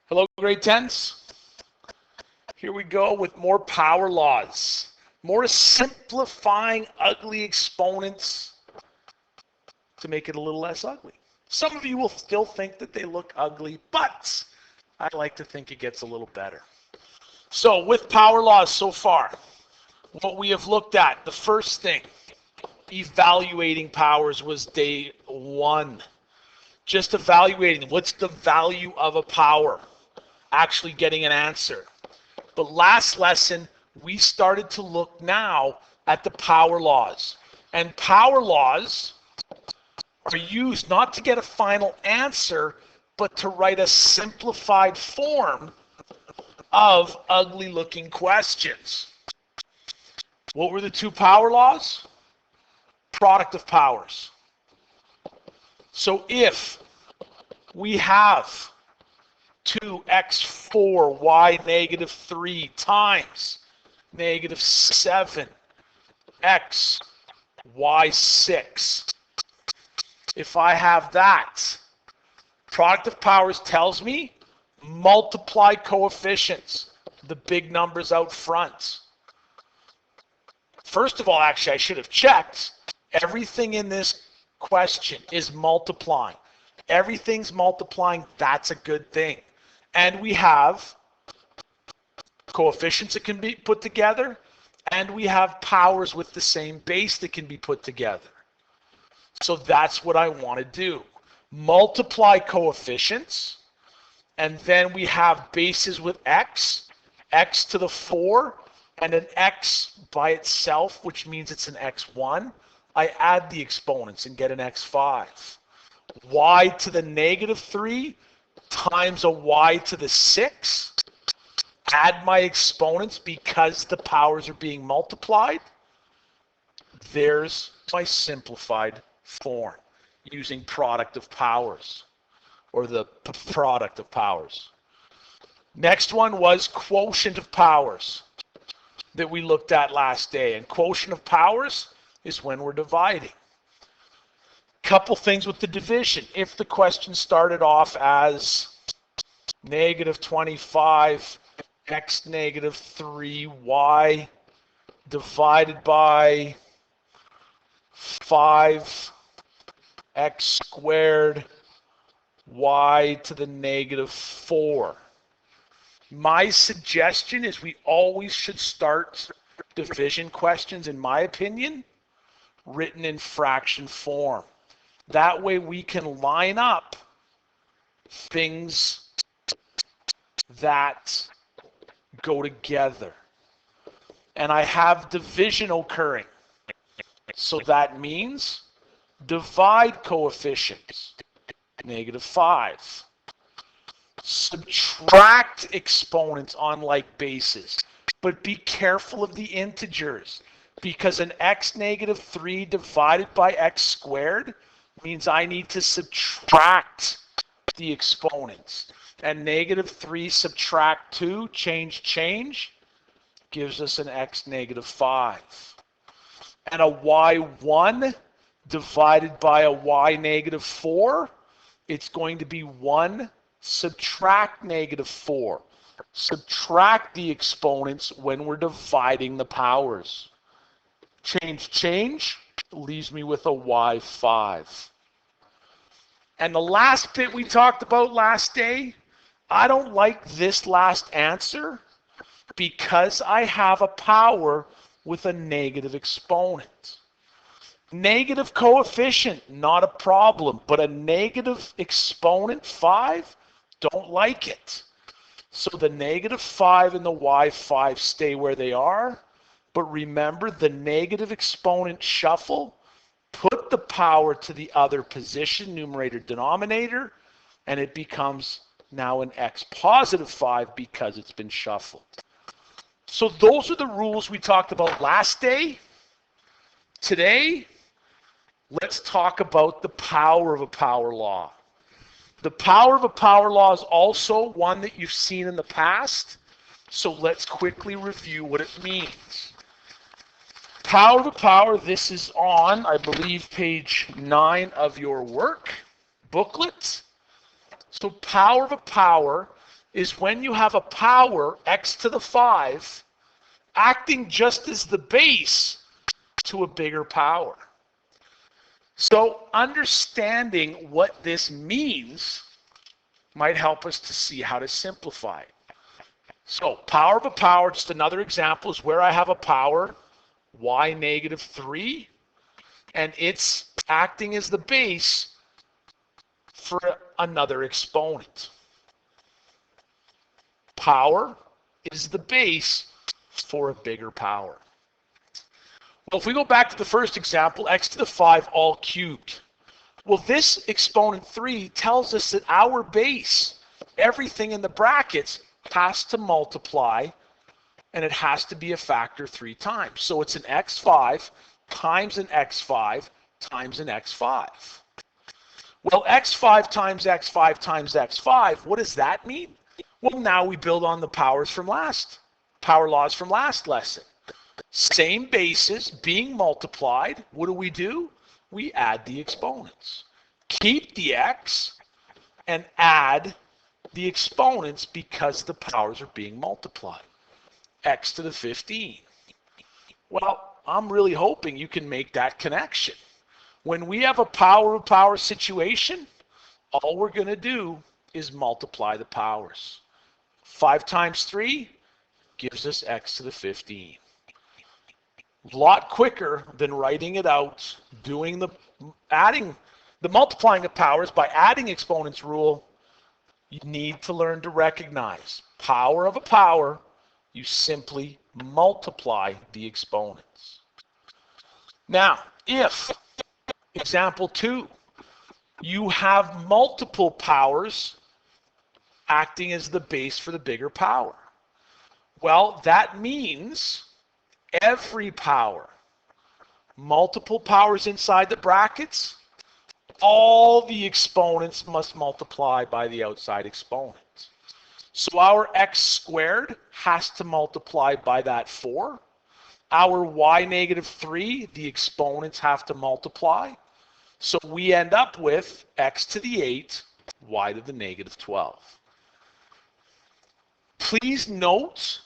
Hello, grade 10s. Here we go with more power laws. More simplifying ugly exponents to make it a little less ugly. Some of you will still think that they look ugly, but I like to think it gets a little better. So with power laws so far, what we have looked at, the first thing, evaluating powers, was day 1. Just evaluating what's the value of a power, actually getting an answer. But last lesson, we started to look now at the power laws. And power laws are used not to get a final answer, but to write a simplified form of ugly looking questions. What were the 2 power laws? Product of powers. So if we have 2x4 y negative 3 times negative 7 x y 6, if I have that, product of powers tells me multiply coefficients, the big numbers out front. First of all, actually, I should have checked. Everything in this question is multiplying. Everything's multiplying. That's a good thing. And we have coefficients that can be put together, and we have powers with the same base that can be put together. So that's what I want to do. Multiply coefficients, and then we have bases with x to the 4, and an x by itself, which means it's an x1. I add the exponents and get an x5. Y to the negative 3 times a y to the 6. Add my exponents because the powers are being multiplied. There's my simplified form using product of powers, or the product of powers. Next one was quotient of powers that we looked at last day. And quotient of powers is when we're dividing. Couple things with the division. If the question started off as negative 25 x negative 3 y divided by 5 x squared y to the negative 4. My suggestion is we always should start division questions, in my opinion, written in fraction form. That way we can line up things that go together. And I have division occurring. So that means divide coefficients, negative 5. Subtract exponents on like bases. But be careful of the integers, because an x negative 3 divided by x squared means I need to subtract the exponents. And negative 3 subtract 2, change, gives us an x negative 5. And a y1 divided by a y negative 4, it's going to be 1 subtract negative 4. Subtract the exponents when we're dividing the powers. Change, leaves me with a y5. And the last bit we talked about last day, I don't like this last answer because I have a power with a negative exponent. Negative coefficient, not a problem, but a negative exponent, 5, don't like it. So the negative 5 and the y5 stay where they are, but remember the negative exponent shuffle, put the power to the other position, numerator, denominator, and it becomes now an x positive 5 because it's been shuffled. So those are the rules we talked about last day. Today, let's talk about the power of a power law. The power of a power law is also one that you've seen in the past, so let's quickly review what it means. Power of a power, this is on, I believe, page 9 of your work booklet. So power of a power is when you have a power, x to the 5, acting just as the base to a bigger power. So understanding what this means might help us to see how to simplify it. So power of a power, just another example, is where I have a power, y negative 3, and it's acting as the base for another exponent. Power is the base for a bigger power. Well, if we go back to the first example, x to the 5 all cubed. Well, this exponent 3 tells us that our base, everything in the brackets, has to multiply, and it has to be a factor 3 times. So it's an x5 times an x5 times an x5. Well, x5 times x5 times x5, what does that mean? Well, now we build on the power laws from last lesson. Same bases being multiplied. What do? We add the exponents. Keep the x and add the exponents because the powers are being multiplied. X to the 15. Well, I'm really hoping you can make that connection. When we have a power of power situation, all we're going to do is multiply the powers. 5 times 3 gives us x to the 15. A lot quicker than writing it out, doing the multiplying of powers by adding exponents rule. You need to learn to recognize power of a power, you simply multiply the exponents. Now, if, example 2, you have multiple powers acting as the base for the bigger power. Well, that means every power, multiple powers inside the brackets, all the exponents must multiply by the outside exponent. So our x squared has to multiply by that 4. Our y negative 3, the exponents have to multiply. So we end up with x to the 8, y to the negative 12. Please note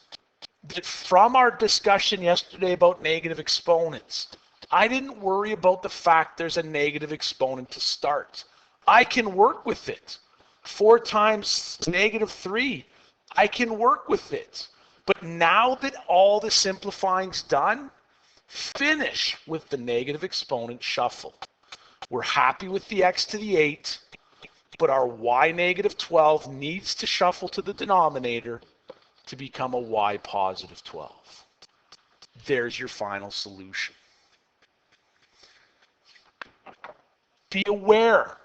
that from our discussion yesterday about negative exponents, I didn't worry about the fact there's a negative exponent to start. I can work with it. 4 times negative 3, I can work with it. But now that all the simplifying's done, finish with the negative exponent shuffle. We're happy with the x to the 8, but our y negative 12 needs to shuffle to the denominator to become a y positive 12. There's your final solution. Be aware,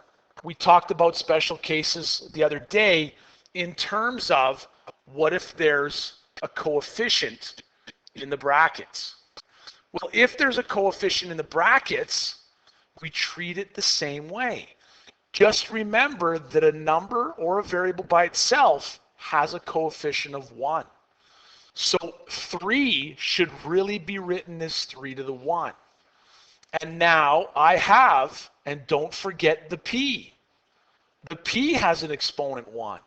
we talked about special cases the other day in terms of what if there's a coefficient in the brackets. Well, if there's a coefficient in the brackets, we treat it the same way. Just remember that a number or a variable by itself has a coefficient of 1. So 3 should really be written as 3 to the 1. And now I have, and don't forget the p. The p has an exponent 1.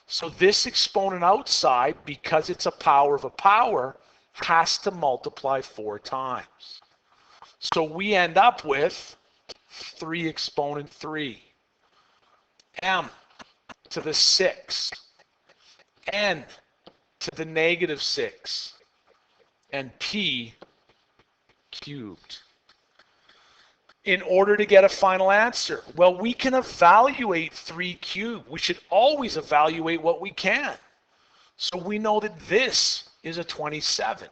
So this exponent outside, because it's a power of a power, has to multiply 4 times. So we end up with 3 exponent 3. M to the 6. N to the negative 6. And p cubed. In order to get a final answer, well, we can evaluate 3 cubed. We should always evaluate what we can. So we know that this is a 27.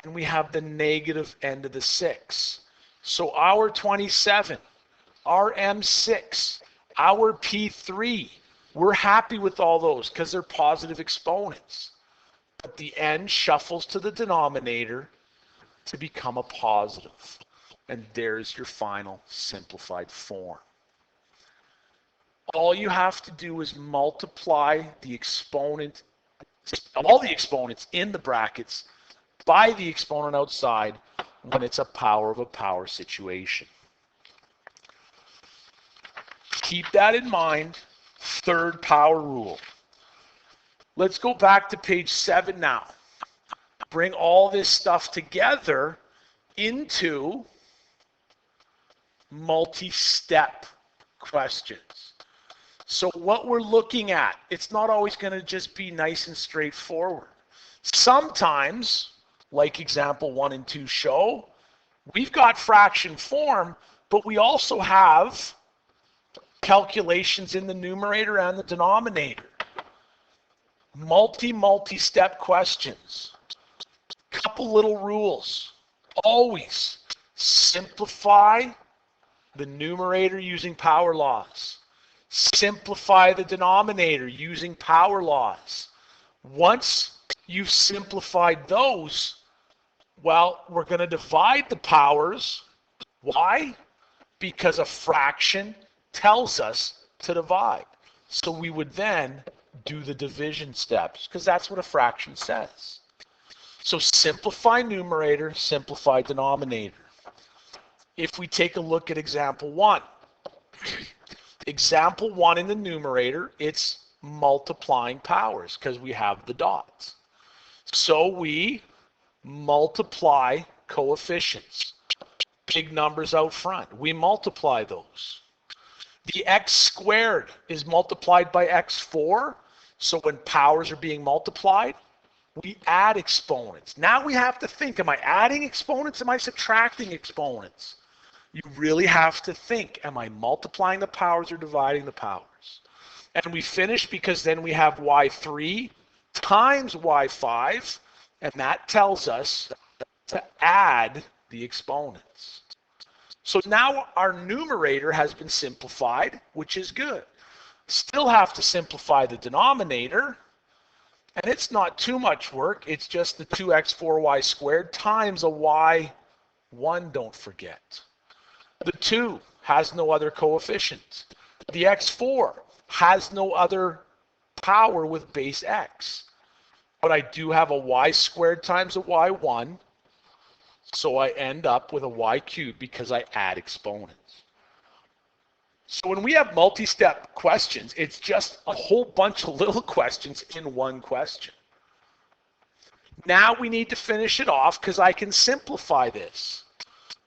And we have the negative end of the 6. So our 27, our M6, our P3, we're happy with all those because they're positive exponents. But the n shuffles to the denominator to become a positive. And there's your final simplified form. All you have to do is multiply the exponent, all the exponents in the brackets by the exponent outside when it's a power of a power situation. Keep that in mind. Third power rule. Let's go back to page 7 now. Bring all this stuff together into multi-step questions. So what we're looking at, it's not always going to just be nice and straightforward. Sometimes, like example 1 and 2 show, we've got fraction form, but we also have calculations in the numerator and the denominator. Multi-step questions. Couple little rules. Always simplify the numerator using power laws. Simplify the denominator using power laws. Once you've simplified those, well, we're going to divide the powers. Why? Because a fraction tells us to divide. So we would then do the division steps, because that's what a fraction says. So simplify numerator, simplify denominator. If we take a look at example 1, example 1 in the numerator, it's multiplying powers because we have the dots. So we multiply coefficients, big numbers out front. We multiply those. The x squared is multiplied by x4, so when powers are being multiplied, we add exponents. Now we have to think, am I adding exponents? Am I subtracting exponents? You really have to think, am I multiplying the powers or dividing the powers? And we finish because then we have y3 times y5, and that tells us to add the exponents. So now our numerator has been simplified, which is good. Still have to simplify the denominator, and it's not too much work. It's just the 2x4y squared times a y1, don't forget. The 2 has no other coefficient. The x4 has no other power with base x. But I do have a y squared times a y1, so I end up with a y cubed because I add exponents. So when we have multi-step questions, it's just a whole bunch of little questions in one question. Now we need to finish it off because I can simplify this.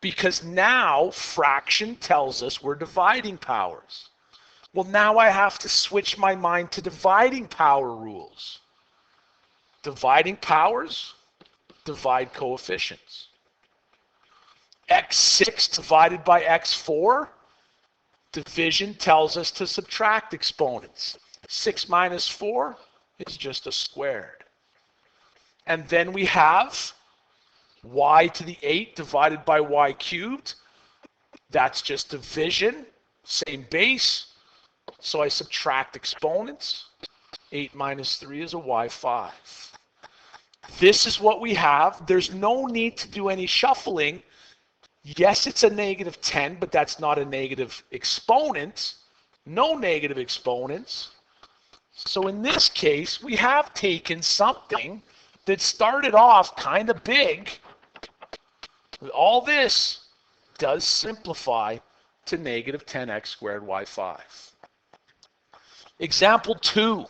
Because now fraction tells us we're dividing powers. Well, now I have to switch my mind to dividing power rules. Dividing powers, divide coefficients. x6 divided by x4, division tells us to subtract exponents. 6 minus 4 is just a squared. And then we have y to the 8 divided by y cubed. That's just division, same base. So I subtract exponents. 8 minus 3 is a y5. This is what we have. There's no need to do any shuffling. Yes, it's a negative 10, but that's not a negative exponent. No negative exponents. So in this case, we have taken something that started off kind of big. All this does simplify to negative 10x squared y5. Example 2.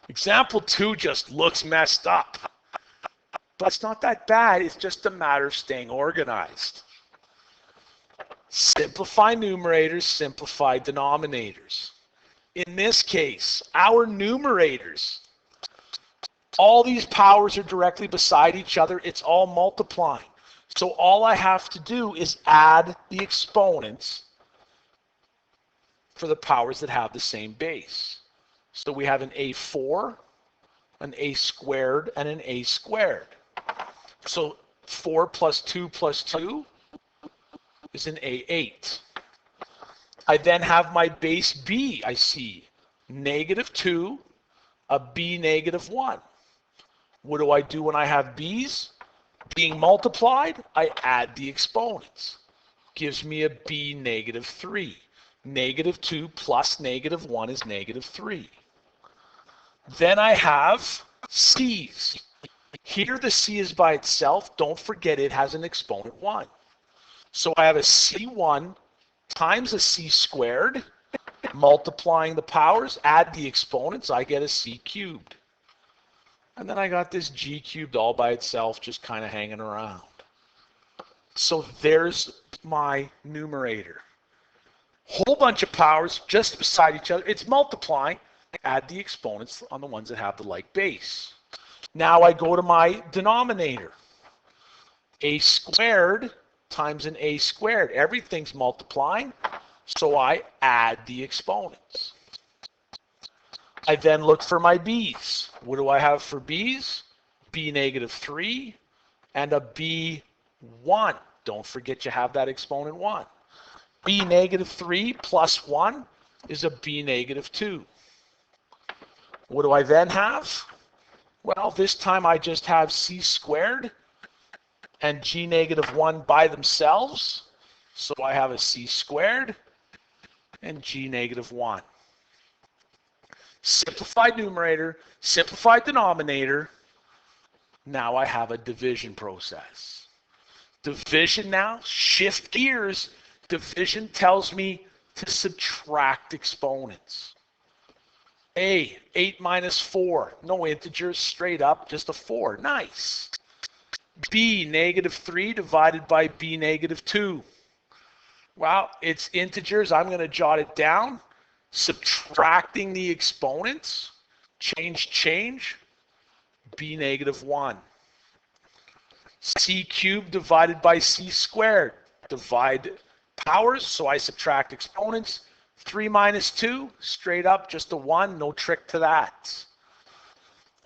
Example 2 just looks messed up. But it's not that bad. It's just a matter of staying organized. Simplify numerators, simplify denominators. In this case, our numerators, all these powers are directly beside each other. It's all multiplying. So all I have to do is add the exponents for the powers that have the same base. So we have an a4, an a squared, and an a squared. So 4 plus 2 plus 2 is an a8. I then have my base b, I see, negative 2, a b negative 1. What do I do when I have b's? Being multiplied, I add the exponents. Gives me a b negative 3. Negative 2 plus negative 1 is negative 3. Then I have c's. Here the c is by itself. Don't forget it has an exponent 1. So I have a c1 times a c squared Multiplying the powers, add the exponents, I get a c cubed. And then I got this g cubed all by itself just kind of hanging around. So there's my numerator. Whole bunch of powers just beside each other. It's multiplying. Add the exponents on the ones that have the like base. Now I go to my denominator. A squared times an a squared. Everything's multiplying, so I add the exponents. I then look for my b's. What do I have for b's? b negative 3 and a b 1. Don't forget you have that exponent 1. b negative 3 plus 1 is a b negative 2. What do I then have? Well, this time I just have c squared and g negative 1 by themselves. So I have a c squared and g negative 1. Simplified numerator, simplified denominator. Now I have a division process. Division now, shift gears. Division tells me to subtract exponents. A, 8 minus 4. No integers, straight up, just a 4. Nice. B, negative 3 divided by b negative 2. Well, it's integers. I'm going to jot it down. Subtracting the exponents. Change. b negative 1. C cubed divided by c squared. Divide powers, so I subtract exponents. 3 minus 2, straight up, just a 1, no trick to that.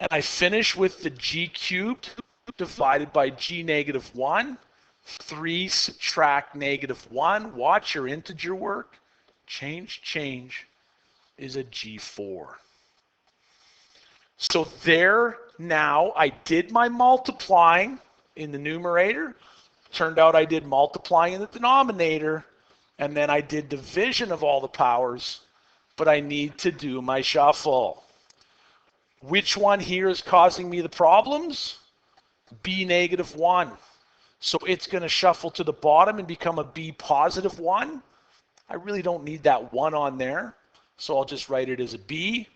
And I finish with the g cubed divided by g negative 1. 3 subtract negative 1. Watch your integer work. Change is a g4. So there now I did my multiplying in the numerator. Turned out I did multiplying in the denominator. And then I did division of all the powers. But I need to do my shuffle. Which one here is causing me the problems? b negative 1. So it's going to shuffle to the bottom and become a b positive 1. I really don't need that 1 on there. So I'll just write it as a b.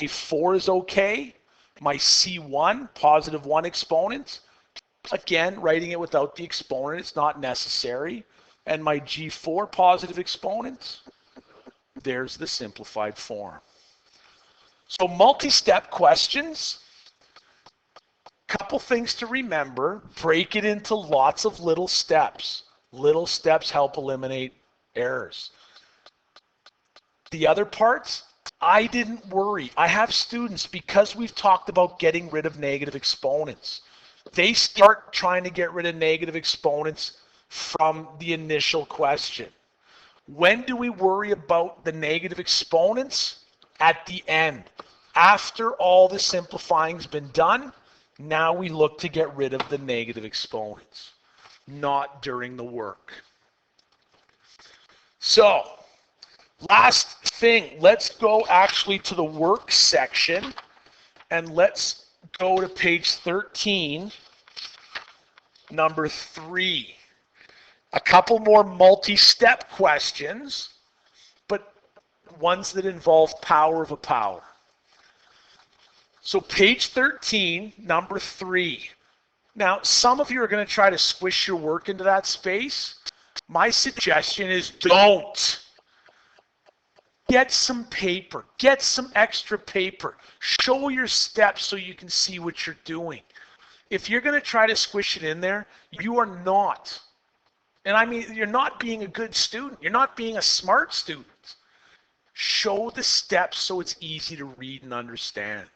A4 is okay. My c1, positive 1 exponent. Again, writing it without the exponent, it's not necessary. And my g4 positive exponent. There's the simplified form. So multi-step questions. Couple things to remember. Break it into lots of little steps. Little steps help eliminate errors. The other parts, I didn't worry. I have students, because we've talked about getting rid of negative exponents, they start trying to get rid of negative exponents from the initial question. When do we worry about the negative exponents? At the end. After all the simplifying's been done, now we look to get rid of the negative exponents, not during the work. So, last thing, let's go actually to the work section, and let's go to page 13, number 3. A couple more multi-step questions, but ones that involve power of a power. So page 13, number 3. Now, some of you are going to try to squish your work into that space. My suggestion is don't. Get some paper. Get some extra paper. Show your steps so you can see what you're doing. If you're going to try to squish it in there, you are not. And I mean, you're not being a good student. You're not being a smart student. Show the steps so it's easy to read and understand.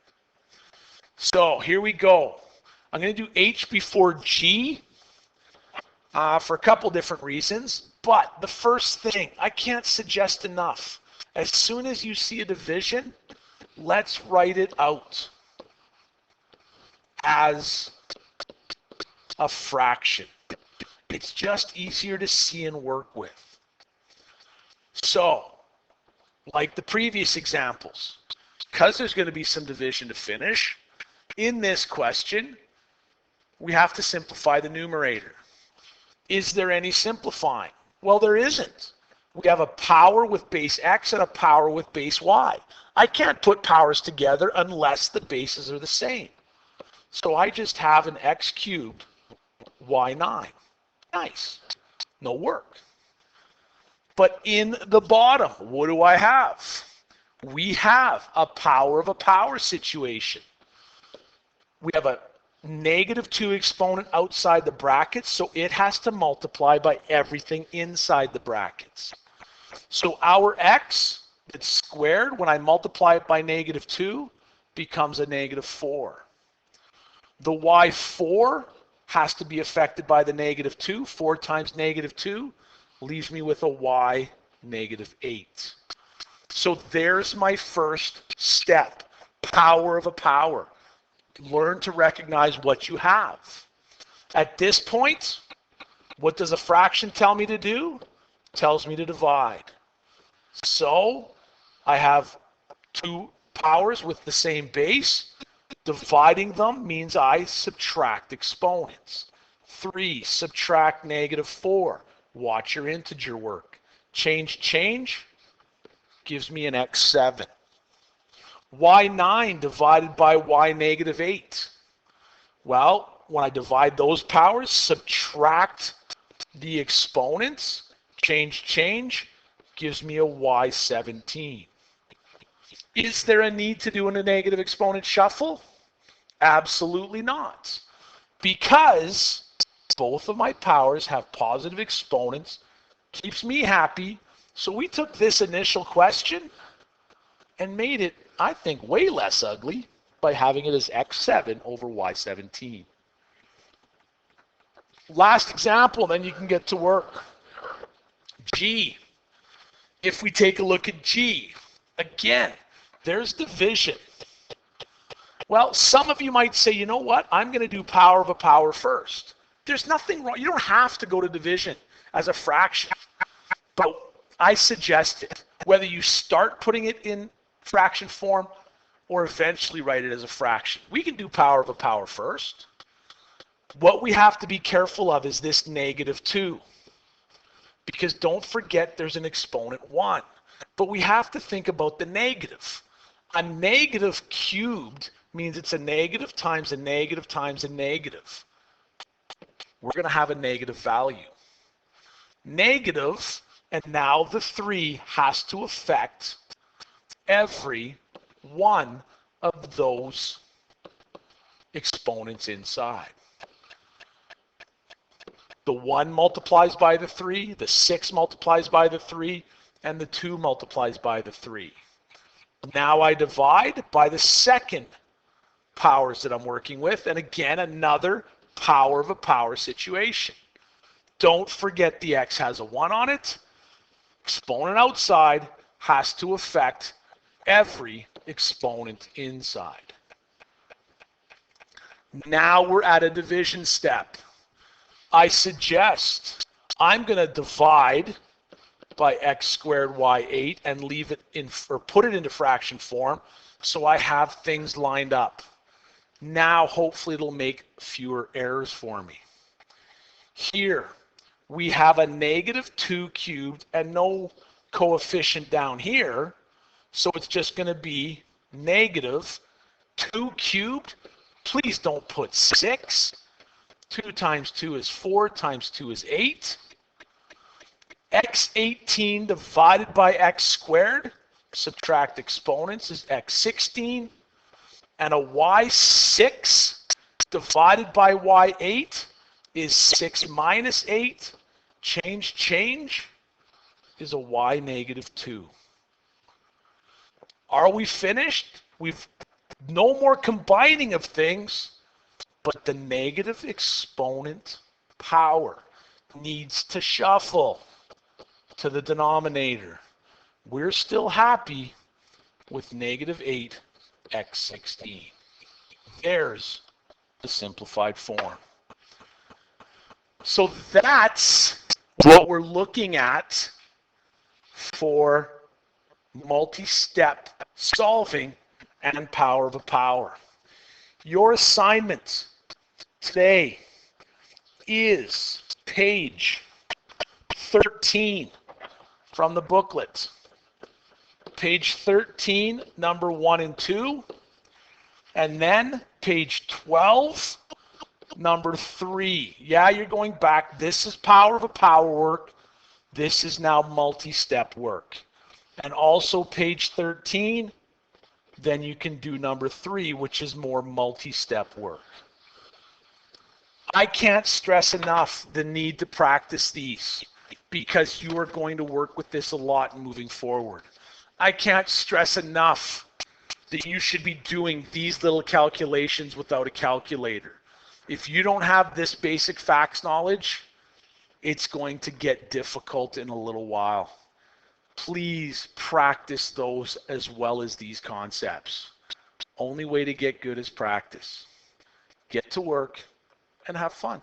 So here we go. I'm going to do H before G for a couple different reasons. But the first thing, I can't suggest enough. As soon as you see a division, let's write it out as a fraction. It's just easier to see and work with. So, like the previous examples, because there's going to be some division to finish, in this question, we have to simplify the numerator. Is there any simplifying? Well, there isn't. We have a power with base x and a power with base y. I can't put powers together unless the bases are the same. So I just have an x cubed y9. Nice. No work. But in the bottom, what do I have? We have a power of a power situation. We have a -2 exponent outside the brackets, so it has to multiply by everything inside the brackets. So our x that's squared, when I multiply it by -2, becomes a -4. The y4 has to be affected by the -2. 4 times -2 leaves me with a y -8. So there's my first step, power of a power. Learn to recognize what you have. At this point, what does a fraction tell me to do? It tells me to divide. So I have two powers with the same base. Dividing them means I subtract exponents. 3 subtract -4. Watch your integer work. Change gives me an x7. y9 divided by y -8. Well, when I divide those powers, subtract the exponents, change gives me a y17. Is there a need to do a negative exponent shuffle? Absolutely not. Because both of my powers have positive exponents, keeps me happy. So we took this initial question and made it, I think, way less ugly by having it as x7 over y17. Last example, then you can get to work. G. If we take a look at G, again, there's division. Well, some of you might say, you know what? I'm going to do power of a power first. There's nothing wrong. You don't have to go to division as a fraction. But I suggest it. Whether you start putting it in fraction form or eventually write it as a fraction. We can do power of a power first. What we have to be careful of is this -2. Because don't forget there's an exponent 1. But we have to think about the negative. A negative cubed means it's a negative times a negative times a negative. We're going to have a negative value. Negative, and now the 3 has to affect every one of those exponents inside. The 1 multiplies by the 3, the 6 multiplies by the 3, and the 2 multiplies by the 3. Now I divide by the second powers that I'm working with, and again, another power of a power situation. Don't forget the x has a 1 on it. Exponent outside has to affect every exponent inside. Now we're at a division step. I suggest I'm going to divide by x squared y8 and leave it in, or put it into fraction form so I have things lined up. Now hopefully it'll make fewer errors for me. Here we have a -2 cubed and no coefficient down here, so it's just going to be -2 cubed. Please don't put 6. 2 times 2 is 4 times 2 is 8. x18 divided by x squared, subtract exponents, is x16. And a y6 divided by y8 is 6 minus 8. Change is a y -2. Are we finished? We've no more combining of things, but the negative exponent power needs to shuffle to the denominator. We're still happy with -8 x16. There's the simplified form. So that's what we're looking at for multi-step solving and power of a power. Your assignment today is page 13. from the booklet. Page 13, number 1 and 2. And then page 12, number 3. Yeah, you're going back. This is power of a power work. This is now multi-step work. And also page 13, then you can do number 3, which is more multi-step work. I can't stress enough the need to practice these because you are going to work with this a lot moving forward. I can't stress enough that you should be doing these little calculations without a calculator. If you don't have this basic facts knowledge, it's going to get difficult in a little while. Please practice those as well as these concepts. Only way to get good is practice. Get to work and have fun.